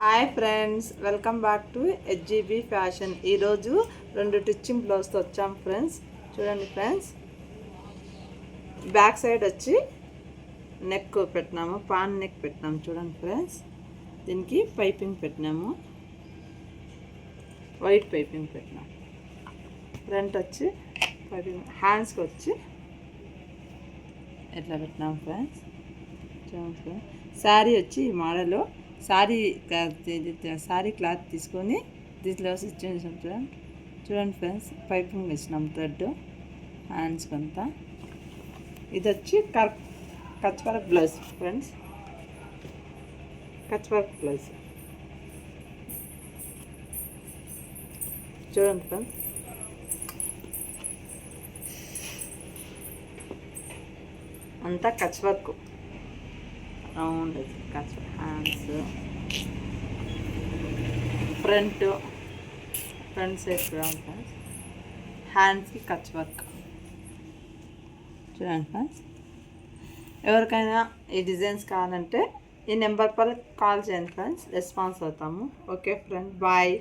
Hi friends, welcome back to HGB fashion. ఈరోజు 2 stitching బ్లౌజ్తో వచ్చాం ఫ్రెండ్స్. చూడండి ఫ్రెండ్స్, బ్యాక్ సైడ్ వచ్చి నెక్ పెట్టినాము, పాన్ నెక్ పెట్టినాము. చూడండి ఫ్రెండ్స్, దీనికి పైపింగ్ పెట్టినాము, వైట్ పైపింగ్ పెట్టినాము. ఫ్రంట్ వచ్చి పైపింగ్, హ్యాండ్స్కి వచ్చి ఎట్లా పెట్టినాము ఫ్రెండ్స్. చూడండి ఫ్రెండ్స్, శారీ వచ్చి ఈ మోడలు శారీ క్లాత్ తీసుకొని దీంట్లో ఇచ్చేసాం. చూడండి ఫ్రెండ్స్, పైపింగ్ ఇచ్చినాం థ్రెడ్ హ్యాండ్స్కి అంతా. ఇది వచ్చి Kutch work blouse friends, Kutch work blouse. చూడండి ఫ్రెండ్స్, అంతా Kutch work round Kutch hands, front side round friends, హ్యాండ్స్కి కచ్ వర్క్. చూడండి ఫ్రెండ్స్, ఎవరికైనా ఈ డిజైన్స్ కావాలంటే ఈ నెంబర్ పై కాల్ చేయండి ఫ్రెండ్స్, రెస్పాన్స్ అవుతాము. Okay friends, bye.